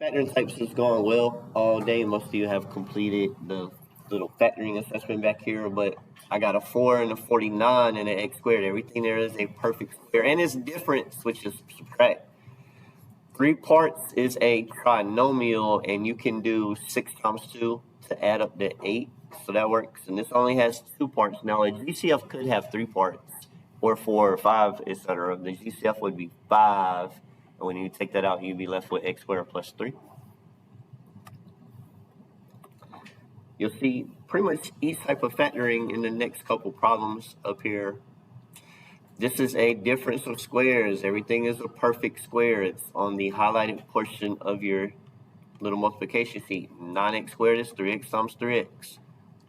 Factoring types is going well all day. Most of you have completed the little factoring assessment back here, but I got a 4 and a 49 and an x squared. Everything there is a perfect square, and it's difference, which is subtract. 3 parts is a trinomial, and you can do 6 times 2 to add up to 8, so that works. And this only has 2 parts. Now, a GCF could have 3 parts, or 4 or 5, etc. The GCF would be 5. And when you take that out, you'd be left with x squared plus 3. You'll see pretty much each type of factoring in the next couple problems up here. This is a difference of squares. Everything is a perfect square. It's on the highlighted portion of your little multiplication sheet. 9x squared is 3x times 3x.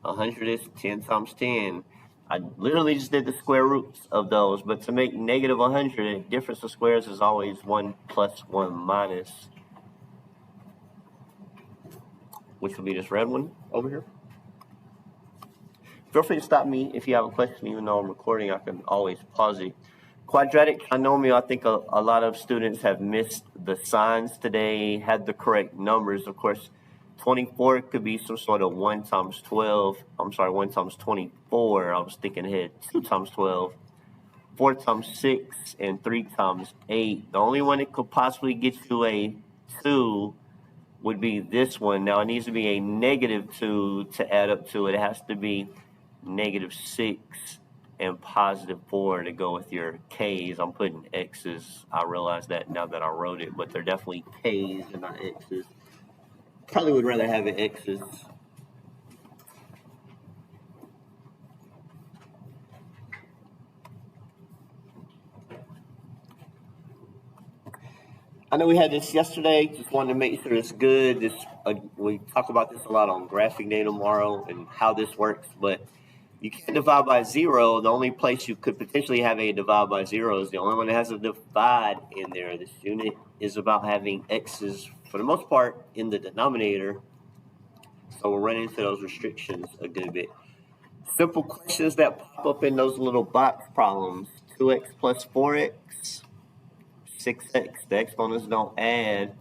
100 is 10 times 10. I literally just did the square roots of those, but to make negative 100, difference of squares is always 1 plus 1 minus, which will be this red one over here. Feel free to stop me if you have a question. Even though I'm recording, I can always pause it. Quadratic trinomial, I think a lot of students have missed the signs today, had the correct numbers. Of course, 24 could be some sort of 1 times 12. I'm sorry, 1 times 24. I was thinking ahead. 2 times 12. 4 times 6 and 3 times 8. The only one that could possibly get you a 2 would be this one. Now, it needs to be a negative 2 to add up to it. It has to be negative 6 and positive 4 to go with your K's. I'm putting X's. I realize that now that I wrote it, but they're definitely K's and not X's. Probably would rather have it X's. I know we had this yesterday. Just wanted to make sure it's good. We talk about this a lot on graphic day tomorrow and how this works, but you can't divide by 0. The only place you could potentially have a divide by 0 is the only one that has a divide in there. This unit is about having x's, for the most part, in the denominator. So we'll run into those restrictions a good bit. Simple questions that pop up in those little box problems. 2x plus 4x, 6x. The exponents don't add.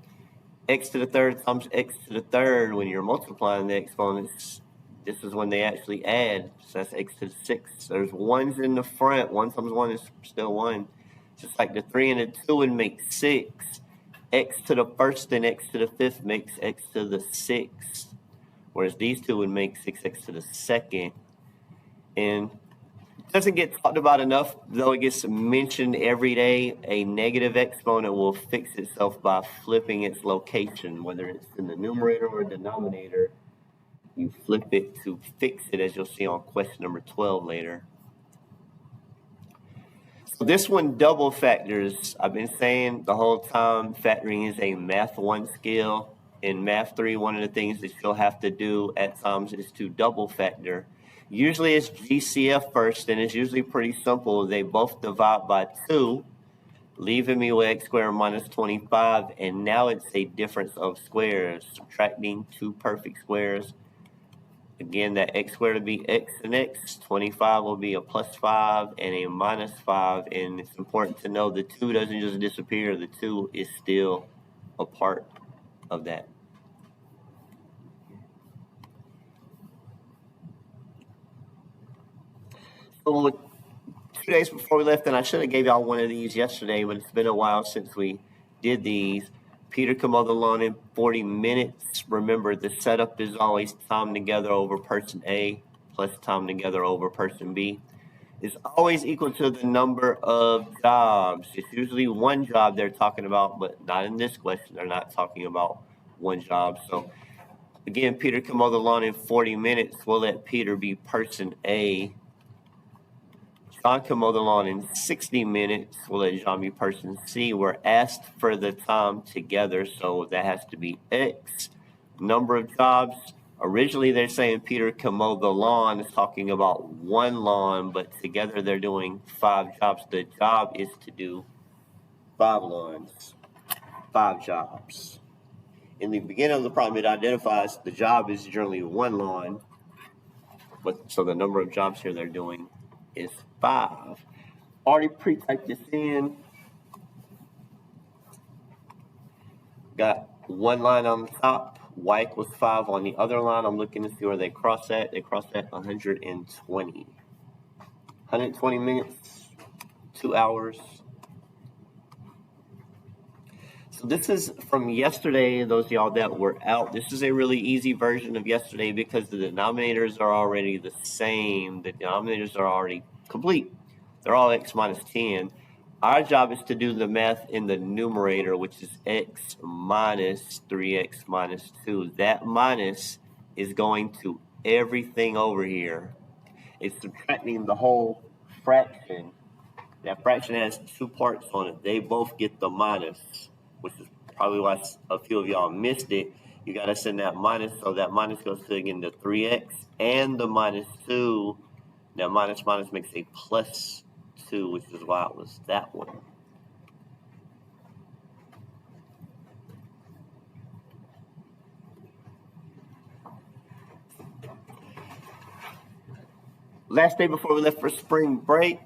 X to the third times x to the third. When you're multiplying the exponents, this is when they actually add. So that's x to the 6. There's 1's in the front. 1 times 1 is still 1. Just like the 3 and the 2 would make 6. X to the first and x to the fifth makes x to the 6th. Whereas these two would make 6x to the second. And it doesn't get talked about enough, though it gets mentioned every day. A negative exponent will fix itself by flipping its location, whether it's in the numerator or denominator. You flip it to fix it, as you'll see on question number 12 later. So this one double factors. I've been saying the whole time factoring is a math 1 skill. In math 3, one of the things that you'll have to do at times is to double factor. Usually it's GCF first, and it's usually pretty simple. They both divide by 2, leaving me with x squared minus 25, and now it's a difference of squares, subtracting 2 perfect squares. Again, that x squared will be x and x, 25 will be a plus 5 and a minus 5, and it's important to know the 2 doesn't just disappear, the 2 is still a part of that. So 2 days before we left, and I should have gave y'all one of these yesterday, but it's been a while since we did these. Peter can mow the lawn in 40 minutes. Remember, the setup is always time together over person A plus time together over person B. It's always equal to the number of jobs. It's usually 1 job they're talking about, but not in this question. They're not talking about 1 job. So again, Peter can mow the lawn in 40 minutes. We'll let Peter be person A. John can mow the lawn in 60 minutes. We'll let John be person C. We're asked for the time together, so that has to be X. Number of jobs. Originally, they're saying Peter can mow the lawn. It's talking about 1 lawn, but together they're doing 5 jobs. The job is to do 5 lawns, 5 jobs. In the beginning of the problem, it identifies the job is generally 1 lawn, but so the number of jobs here they're doing is 5. Already pre-typed this in. Got one line on the top, y equals 5. On the other line, I'm looking to see where they cross at. They cross at 120. 120 minutes, 2 hours. So this is from yesterday, those of y'all that were out. This is a really easy version of yesterday because the denominators are already the same. The denominators are already complete. They're all x minus 10. Our job is to do the math in the numerator, which is x minus 3x minus 2. That minus is going to everything over here. It's subtracting the whole fraction. That fraction has two parts on it. They both get the minus, which is probably why a few of y'all missed it. You got to send that minus, so that minus goes to, again, the 3x and the minus 2. Now, minus minus makes a plus 2, which is why it was that one. Last day before we left for spring break,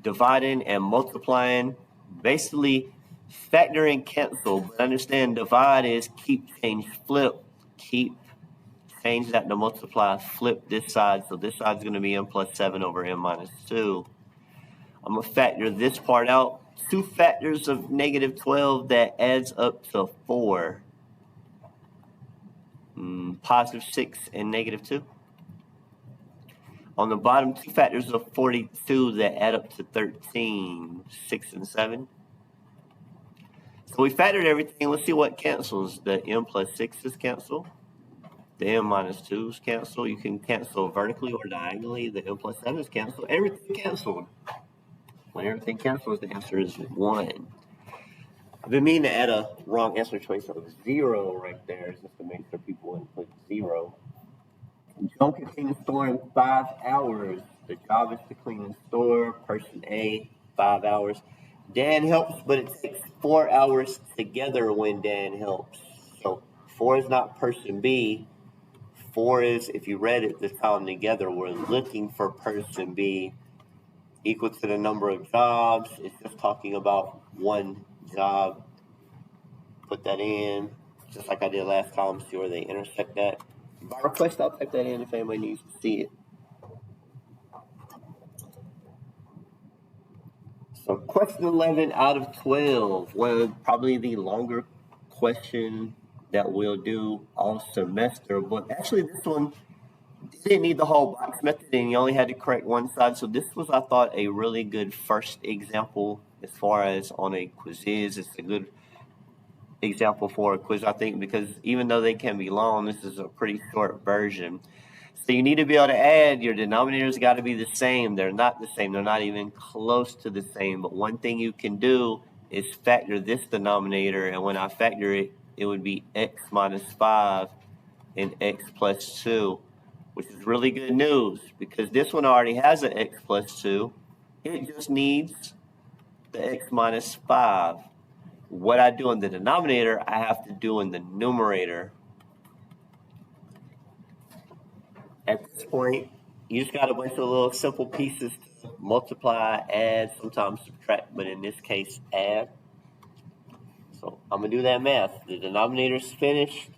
dividing and multiplying, basically factor and cancel. But understand divide is keep, change, flip. Keep, change that to multiply, flip this side. So this side's going to be n plus 7 over n minus 2. I'm going to factor this part out. 2 factors of negative 12, that adds up to 4. Positive 6 and negative 2. On the bottom, 2 factors of 42 that add up to 13, 6 and 7. So we factored everything. Let's see what cancels. The n plus 6's cancel. The n minus 2's cancel. You can cancel vertically or diagonally. The n plus 7's cancel. Everything canceled. When everything cancels, the answer is 1. I've been meaning to add a wrong answer choice of 0 right there, just to make sure people wouldn't put 0. Don't clean the store in 5 hours. The job is to clean the store. Person A, 5 hours. Dan helps, but it takes 4 hours together when Dan helps. So 4 is not person B. 4 is, if you read it, the column together, we're looking for person B equal to the number of jobs. It's just talking about one job. Put that in, just like I did last column, see where they intersect that. By request, I'll type that in if anybody needs to see it. So question 11 out of 12, well, probably the longer question that we'll do all semester, but actually this one didn't need the whole box method and you only had to correct one side. So this was, I thought, a really good first example as far as on a quiz. It's a good example for a quiz, I think, because even though they can be long, this is a pretty short version. So you need to be able to add. Your denominators got to be the same. They're not the same. They're not even close to the same. But one thing you can do is factor this denominator, and when I factor it, it would be x minus 5 and x plus 2, which is really good news because this one already has an x plus 2. It just needs the x minus 5. What I do in the denominator, I have to do in the numerator. At this point, you just got a bunch of little simple pieces to multiply, add, sometimes subtract, but in this case, add. So I'm going to do that math. The denominator's finished.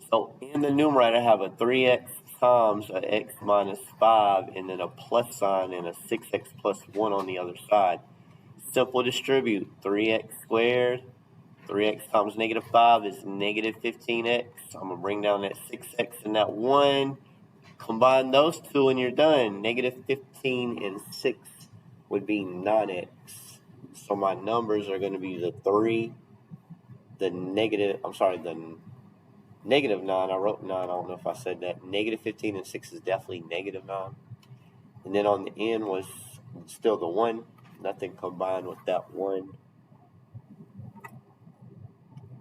So in the numerator, I have a 3x times a x minus 5, and then a plus sign and a 6x plus 1 on the other side. Simple distribute. 3x squared. 3x times negative 5 is negative 15x. I'm going to bring down that 6x and that 1. Combine those two and you're done. Negative 15 and 6 would be 9x. So my numbers are going to be the 3, the negative 9. I wrote 9. I don't know if I said that. Negative 15 and 6 is definitely negative 9. And then on the end was still the 1. Nothing combined with that 1.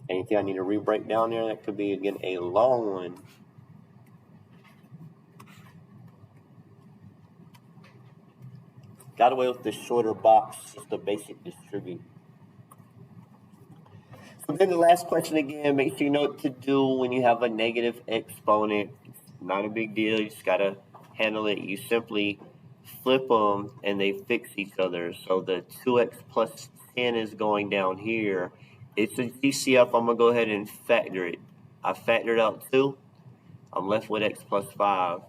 Anything I need to re-break down there? That could be, again, a long one. Got away with the shorter box, just a basic distribute. So then the last question again, make sure you know what to do when you have a negative exponent. It's not a big deal. You just got to handle it. You simply flip them and they fix each other. So the 2x plus 10 is going down here. It's a GCF. I'm going to go ahead and factor it. I factored out 2. I'm left with x plus 5.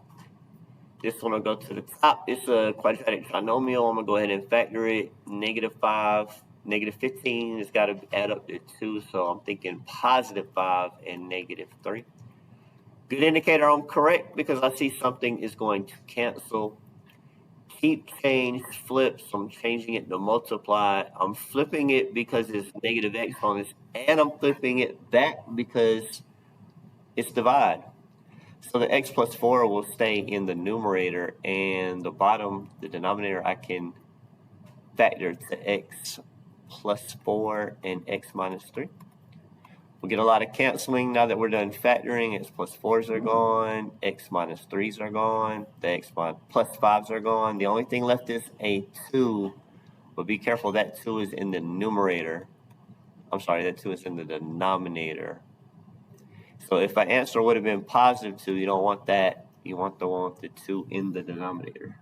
This one will go to the top. It's a quadratic trinomial. I'm going to go ahead and factor it. -5, -15 has got to add up to 2. So I'm thinking +5 and -3. Good indicator I'm correct because I see something is going to cancel. Keep, change, flip. So I'm changing it to multiply. I'm flipping it because it's negative x on this. And I'm flipping it back because it's divide. So the x plus 4 will stay in the numerator, and the bottom, the denominator, I can factor to x plus 4 and x minus 3. We'll get a lot of canceling now that we're done factoring. X plus 4s are gone, x minus 3s are gone, the x plus 5s are gone. The only thing left is a 2, but be careful, that 2 is in the numerator. I'm sorry, that 2 is in the denominator. So if my answer would have been +2, you don't want that. You want the one with the 2 in the denominator.